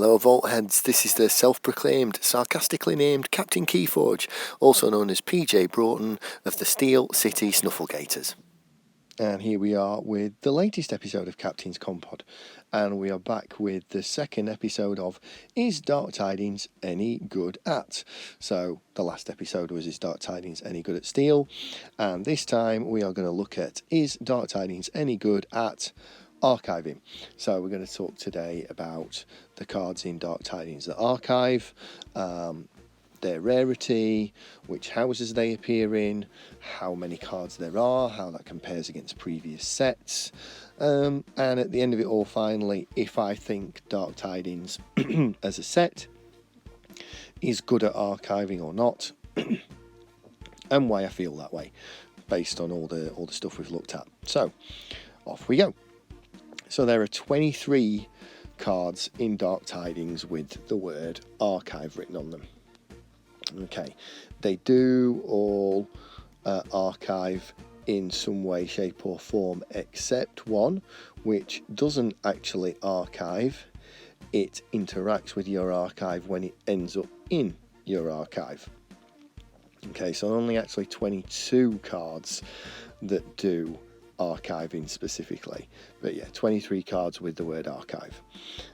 Hello Vault Heads, this is the self-proclaimed, sarcastically named Captain KeyForge, also known as PJ Broughton of the Steel City Snufflegators. And here we are with the latest episode of Captain's Commpod, and we are back with the second episode of Is Dark Tidings Any Good At? So the last episode was Is Dark Tidings Any Good at Steel? And this time we are going to look at Is Dark Tidings Any Good at archiving. So we're going to talk today about the cards in Dark Tidings that archive, their rarity, which houses they appear in, how many cards there are, how that compares against previous sets, and at the end of it all, finally, if I think Dark Tidings as a set is good at archiving or not, and why I feel that way based on all the stuff we've looked at. So off we go. So there are 23 cards in Dark Tidings with the word archive written on them. Okay, they do all archive in some way, shape or form, except one, which doesn't actually archive. It interacts with your archive when it ends up in your archive. Okay, so only actually 22 cards that do archiving specifically, but yeah, 23 cards with the word archive.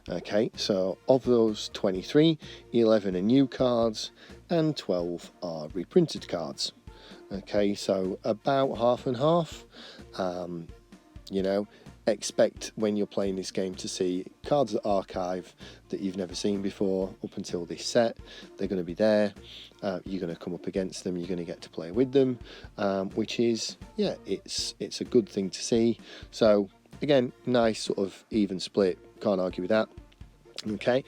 Okay, so of those 23, 11 are new cards and 12 are reprinted cards. Okay, so about half and half. Expect when you're playing this game to see cards that archive that you've never seen before up until this set. They're going to be there. You're going to come up against them. You're going to get to play with them, which is, yeah, it's a good thing to see. So again, nice sort of even split. Can't argue with that. Okay,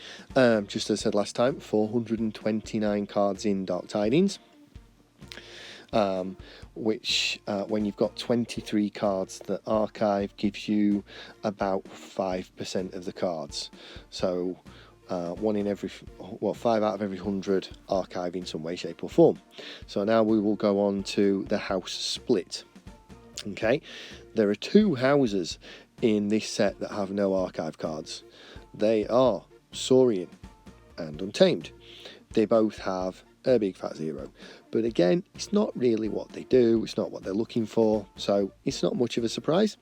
just as I said last time, 429 cards in Dark Tidings. Which when you've got 23 cards that archive gives you about 5% of the cards. So 5 out of every 100 archive in some way, shape or form. So now we will go on to the house split. Okay, there are two houses in this set that have no archive cards. They are Saurian and Untamed. They both have a big fat 0, but again, it's not really what they do, it's not what they're looking for, so it's not much of a surprise.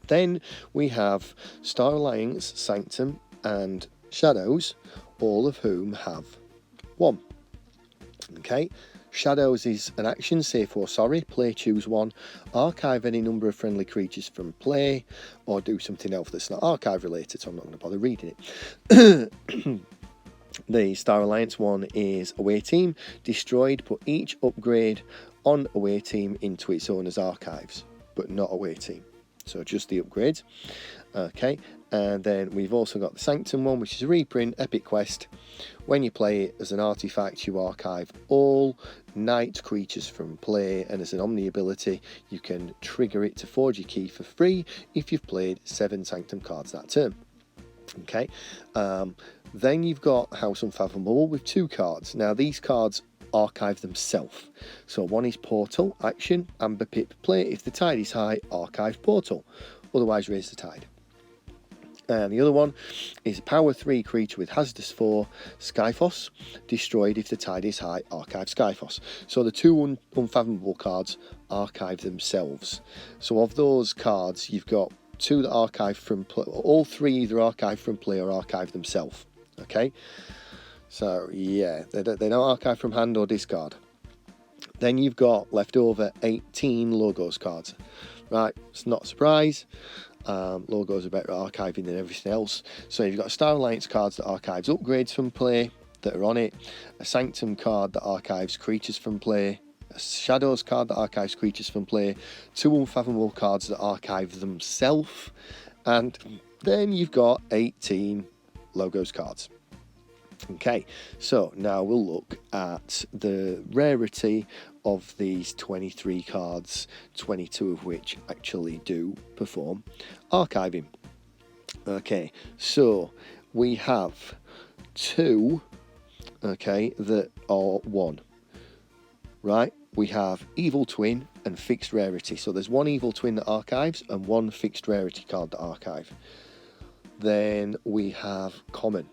Then we have Star Alliance, Sanctum and Shadows, all of whom have 1. Okay, Shadows is an action, say for sorry, play choose 1, archive any number of friendly creatures from play, or do something else that's not archive related, so I'm not going to bother reading it. The Star Alliance one is Away Team. Destroyed, put each upgrade on Away Team into its owner's archives, but not Away Team. So just the upgrades. Okay, and then we've also got the Sanctum one, which is a reprint, Epic Quest. When you play it as an artifact, you archive all night creatures from play, and as an Omni ability, you can trigger it to forge your key for free if you've played 7 Sanctum cards that turn. Okay, then you've got House Unfathomable with 2 cards. Now these cards archive themselves. So one is Portal, action, Amber Pip, play. If the tide is high, archive Portal. Otherwise raise the tide. And the other one is a power 3 creature with hazardous 4, Skyphos. Destroyed if the tide is high, archive Skyphos. So the 2 Unfathomable cards archive themselves. So of those cards, you've got 2 that archive from play. All 3 either archive from play or archive themselves. Okay, so yeah, they don't archive from hand or discard. Then you've got left over 18 logos cards. Right, it's not a surprise. Logos are better at archiving than everything else. So you've got Star Alliance cards that archives upgrades from play that are on it, a Sanctum card that archives creatures from play, a Shadows card that archives creatures from play, 2 Unfathomable cards that archive themselves, and then you've got 18 logos cards. Okay, so now we'll look at the rarity of these 23 cards, 22 of which actually do perform archiving. Okay, so we have 2, okay, that are 1, right? We have Evil Twin and Fixed Rarity. So there's 1 Evil Twin that archives and 1 Fixed Rarity card that archive. Then we have Common.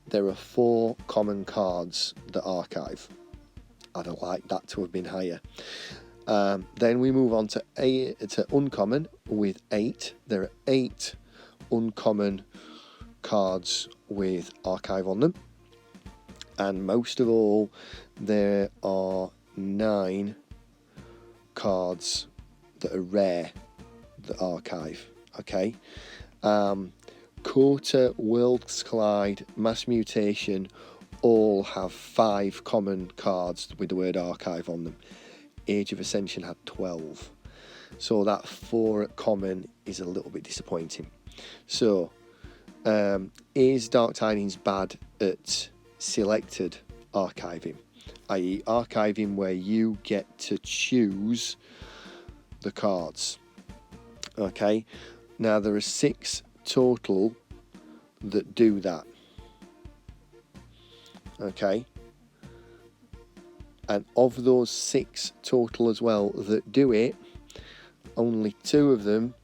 there are 4 common cards that archive. I'd have liked that to have been higher. Then we move on to uncommon with 8. There are 8 uncommon cards with archive on them. And most of all, there are 9 cards that are rare that archive. Okay. Quarter, Worlds Collide, Mass Mutation all have 5 common cards with the word archive on them. Age of Ascension had 12. So that 4 at common is a little bit disappointing. So, is Dark Tidings bad at selected archiving? I.e. archiving where you get to choose the cards. Okay, now there are 6 total that do that. Okay, and of those 6 total as well that do it, only 2 of them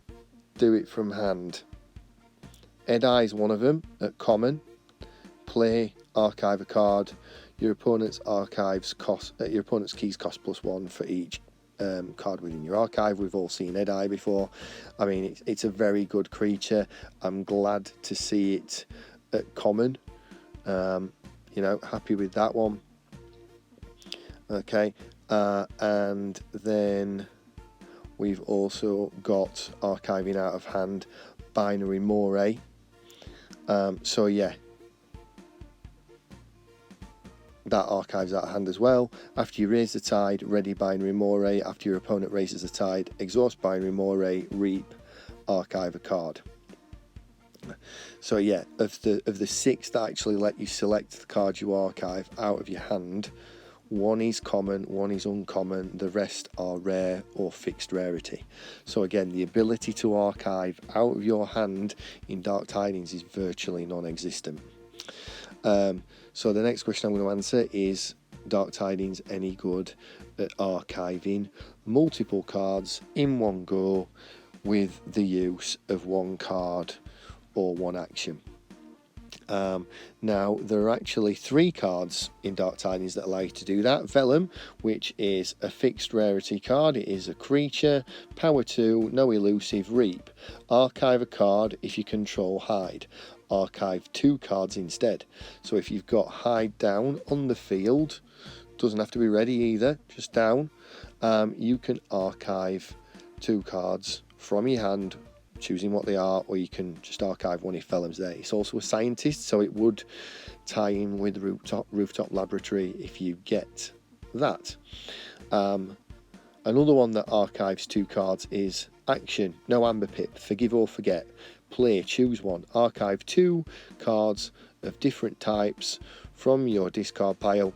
do it from hand. Ed-Eye is one of them at common. Play, archive a card. Your opponent's keys cost +1 for each card within your archive. We've all seen Ed-Eye before. I mean, it's a very good creature. I'm glad to see it at common. Happy with that one. Okay, and then we've also got archiving out of hand, Binary Moray. So yeah, that archives out of hand as well. After you raise the tide, ready Binary Moray. After your opponent raises the tide, exhaust Binary Moray, reap, archive a card. So yeah, of the 6 that actually let you select the cards you archive out of your hand, 1 is common, 1 is uncommon, the rest are rare or fixed rarity. So again, the ability to archive out of your hand in Dark Tidings is virtually non-existent. So the next question I'm going to answer is, Dark Tidings any good at archiving multiple cards in one go with the use of 1 card or 1 action? Now, there are actually 3 cards in Dark Tidings that allow you to do that. Vellum, which is a fixed rarity card. It is a creature, power 2, no elusive, reap. Archive a card if you control hide. Archive 2 cards instead. So if you've got hide down on the field, doesn't have to be ready either, just down, you can archive 2 cards from your hand, choosing what they are, or you can just archive 1 if Vellum's there. It's also a scientist, so it would tie in with Rooftop Laboratory if you get that. Another one that archives 2 cards is action, no Amber Pip, forgive or forget. Play, choose 1, archive 2 cards of different types from your discard pile.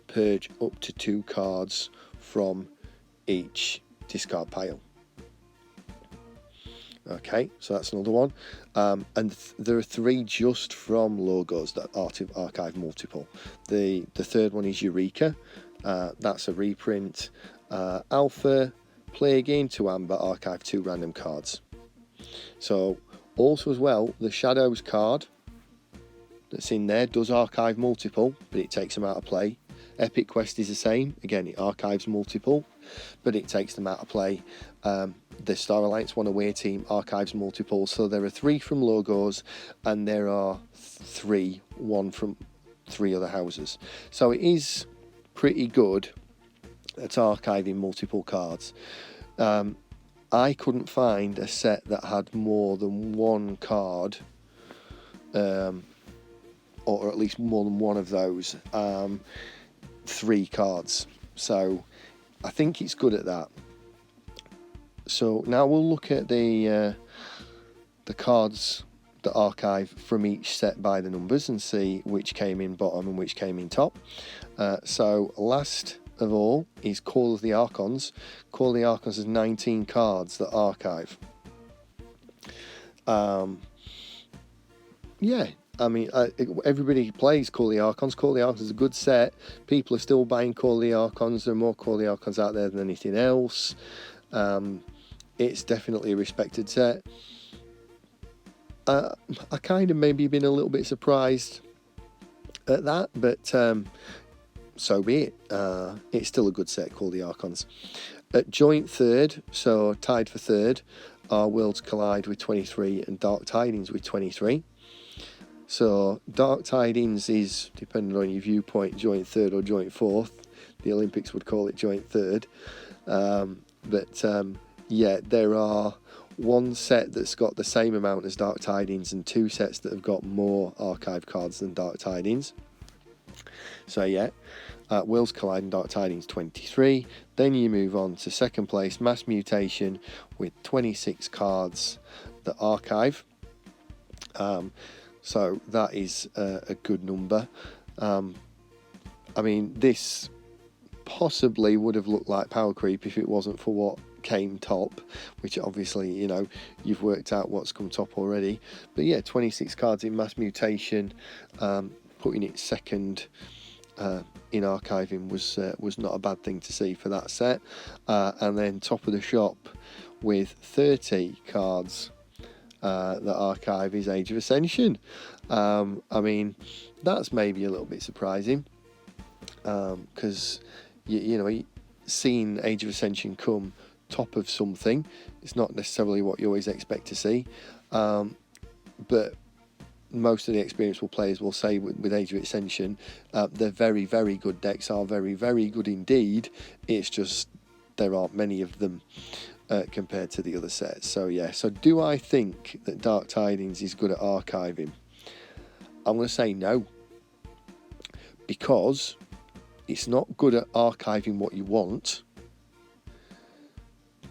Purge up to 2 cards from each discard pile. Okay, so that's another one. And there are 3 just from logos that archive multiple. The third one is Eureka. That's a reprint. Alpha, play again 2 Amber, archive 2 random cards. So also as well, the Shadows card that's in there does archive multiple, but it takes them out of play. Epic Quest is the same. Again, it archives multiple, but it takes them out of play. The Star Alliance 1 away team archives multiple. So there are 3 from logos, and there are 1 from 3 other houses. So it is pretty good at archiving multiple cards. I couldn't find a set that had more than 1 card, or at least more than 1 of those 3 cards. So I think it's good at that. So now we'll look at the cards that archive from each set by the numbers and see which came in bottom and which came in top. So last of all is Call of the Archons. Call of the Archons has 19 cards that archive. Yeah, I mean, everybody plays Call of the Archons. Call of the Archons is a good set. People are still buying Call of the Archons. There are more Call of the Archons out there than anything else. It's definitely a respected set. I kind of maybe been a little bit surprised at that, but so be it. It's still a good set called the Archons. At joint third, so tied for third, are Worlds Collide with 23 and Dark Tidings with 23. So Dark Tidings is, depending on your viewpoint, joint third or joint fourth. The Olympics would call it joint third. Yeah, there are one set that's got the same amount as Dark Tidings and two sets that have got more archive cards than Dark Tidings. So yeah, Worlds Collide and Dark Tidings 23. Then you move on to second place, Mass Mutation with 26 cards that archive. So that is a good number. I mean, this possibly would have looked like power creep if it wasn't for what came top, which obviously, you know, you've worked out what's come top already. But yeah, 26 cards in Mass Mutation, putting it second in archiving was not a bad thing to see for that set. And then top of the shop with 30 cards that archive is Age of Ascension. I mean, that's maybe a little bit surprising, because you know, seeing Age of Ascension come top of something, it's not necessarily what you always expect to see. But most of the experienced players will say with Age of Ascension, they're very, very good decks, are very, very good indeed. It's just there aren't many of them compared to the other sets. So yeah, so do I think that Dark Tidings is good at archiving? I'm going to say no, because it's not good at archiving what you want,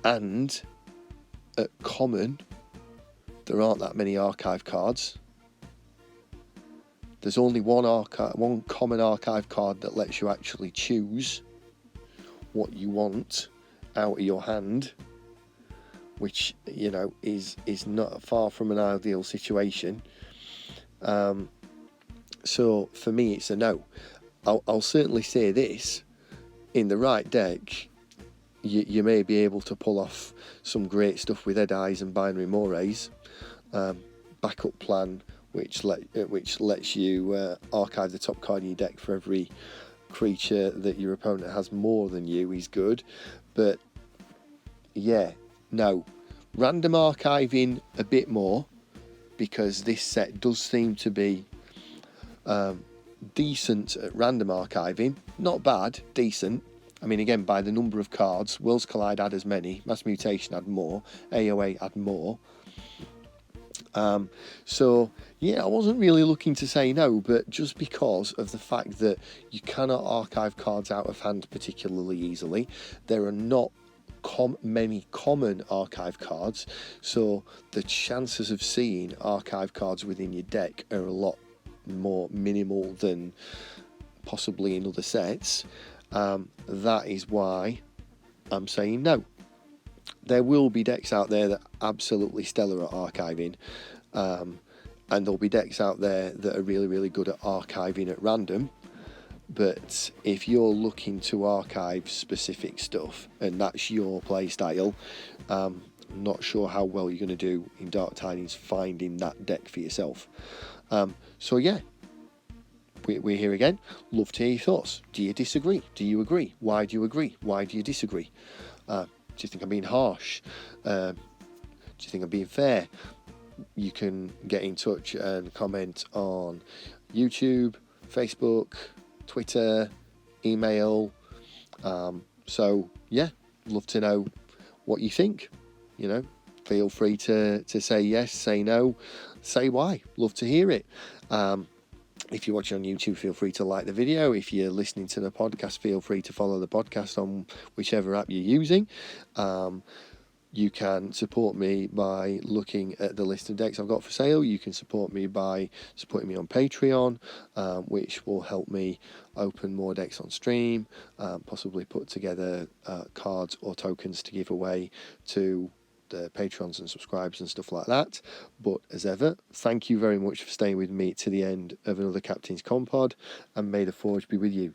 and at common there aren't that many archive cards. There's only one common archive card that lets you actually choose what you want out of your hand, which, you know, is not far from an ideal situation. So for me, it's a no. I'll certainly say this: in the right deck, you may be able to pull off some great stuff with Ed Eyes and Binary Mores. Backup plan, which lets you archive the top card in your deck for every creature that your opponent has more than you is good. But yeah, no. Random archiving a bit more, because this set does seem to be decent at random archiving. Not bad, decent. I mean, again, by the number of cards, Worlds Collide had as many, Mass Mutation had more, AOA had more. So yeah, I wasn't really looking to say no, but just because of the fact that you cannot archive cards out of hand particularly easily, there are not many common archive cards, so the chances of seeing archive cards within your deck are a lot more minimal than possibly in other sets. That is why I'm saying no. There will be decks out there that are absolutely stellar at archiving, and there'll be decks out there that are really, really good at archiving at random. But if you're looking to archive specific stuff and that's your play style, I'm not sure how well you're going to do in Dark Tidings finding that deck for yourself. So yeah, we're here again. Love to hear your thoughts. Do you disagree? Do you agree? Why do you agree? Why do you disagree? Do you think I'm being harsh? Do you think I'm being fair? You can get in touch and comment on YouTube, Facebook, Twitter, email. So yeah, love to know what you think. You know, feel free to say yes, say no, say why. Love to hear it. If you're watching on YouTube, feel free to like the video. If you're listening to the podcast, feel free to follow the podcast on whichever app you're using. You can support me by looking at the list of decks I've got for sale. You can support me by supporting me on Patreon, which will help me open more decks on stream, possibly put together cards or tokens to give away to the patrons and subscribers and stuff like that. But as ever, thank you very much for staying with me to the end of another Captain's Commpod, and may the Forge be with you.